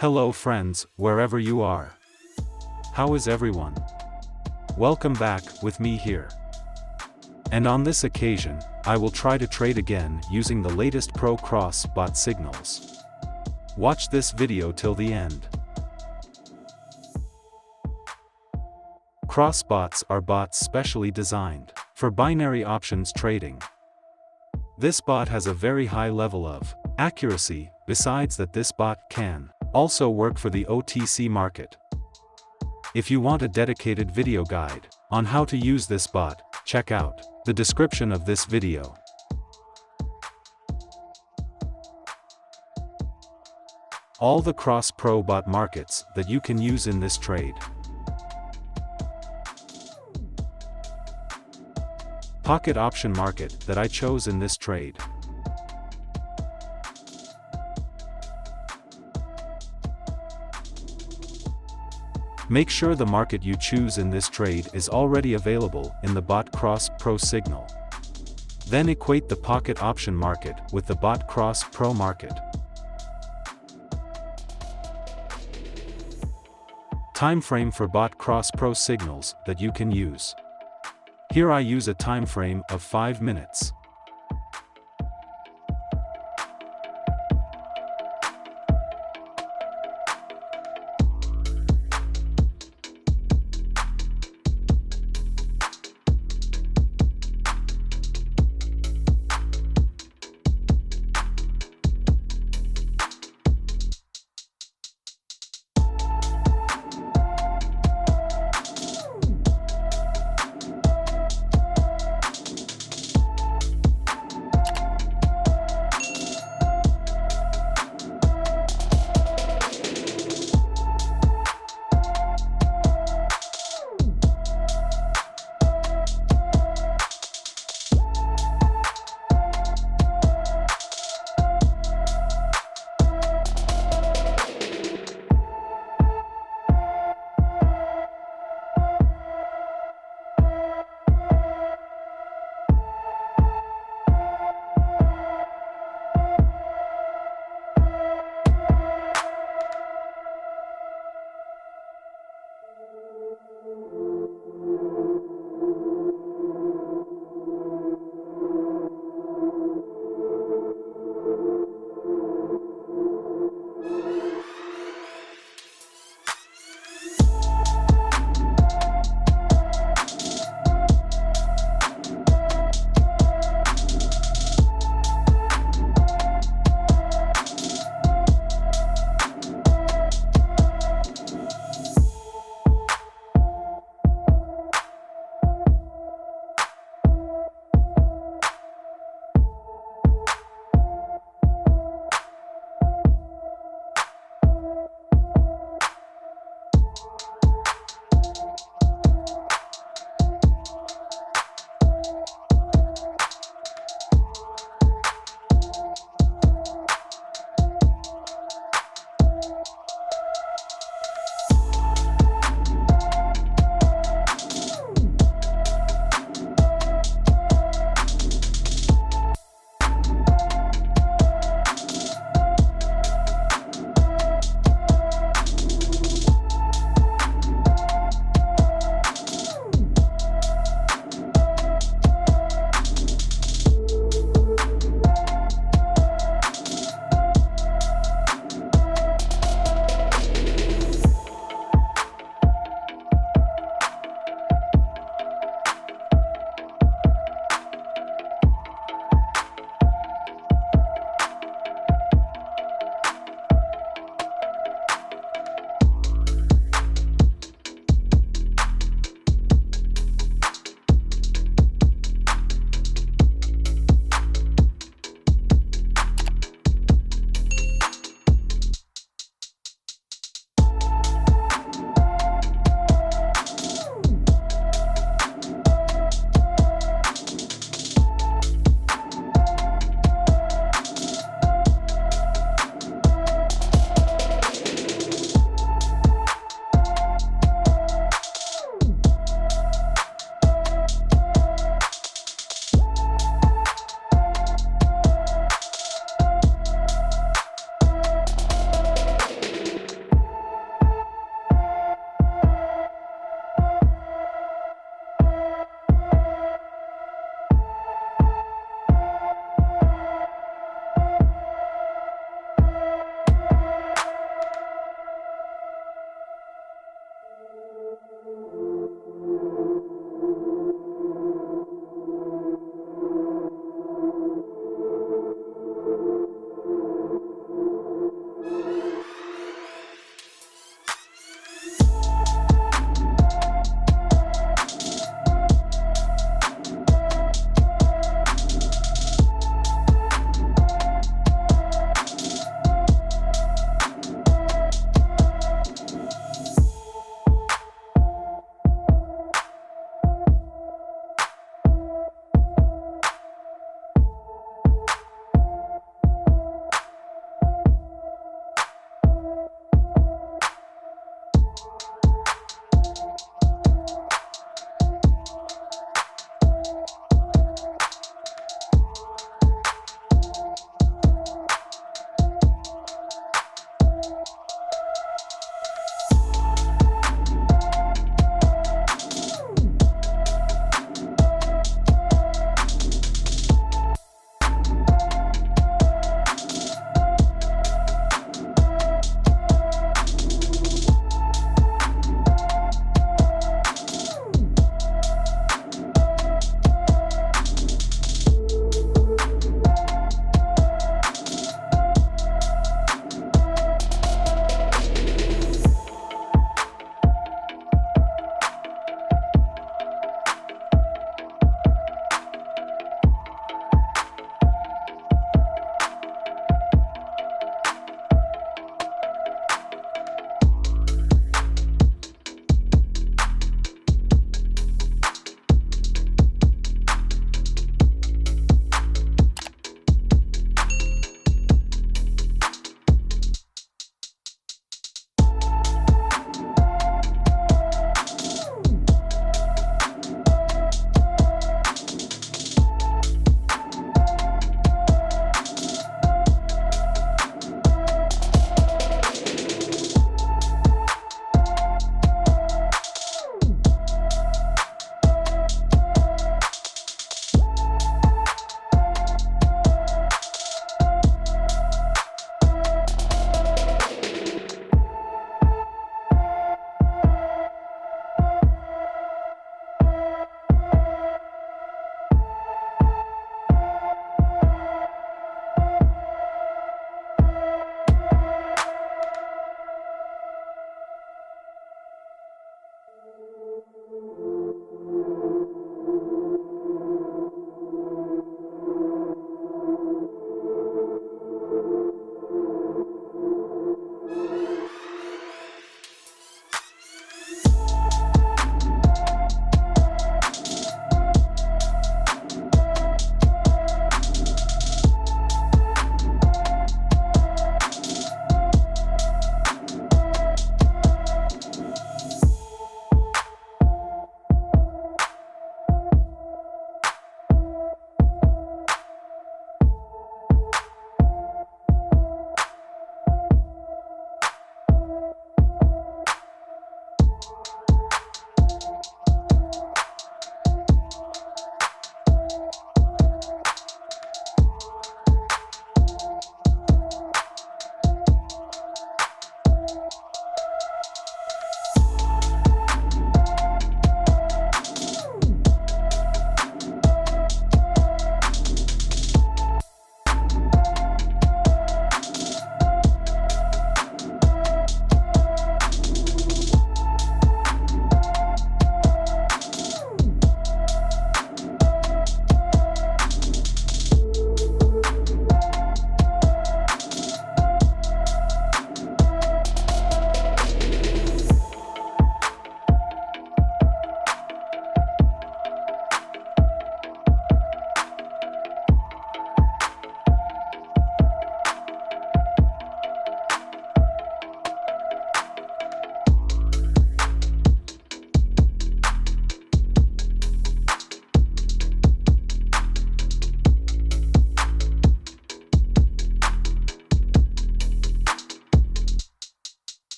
Hello friends, wherever you are. How is everyone? Welcome back with me here. And on this occasion, I will try to trade again using the latest Pro Cross bot signals. Watch this video till the end. Cross bots are bots specially designed for binary options trading. This bot has a very high level of accuracy, besides that this bot can also work for the OTC market. If you want a dedicated video guide on how to use this bot, check out the description of this video. All the cross pro bot markets that you can use in this trade. Pocket option market that I chose in this trade. Make sure the market you choose in this trade is already available in the bot cross pro signal. Then equate the pocket option market with the bot cross pro market. Time frame for bot cross pro signals that you can use. Here I use a time frame of 5 minutes.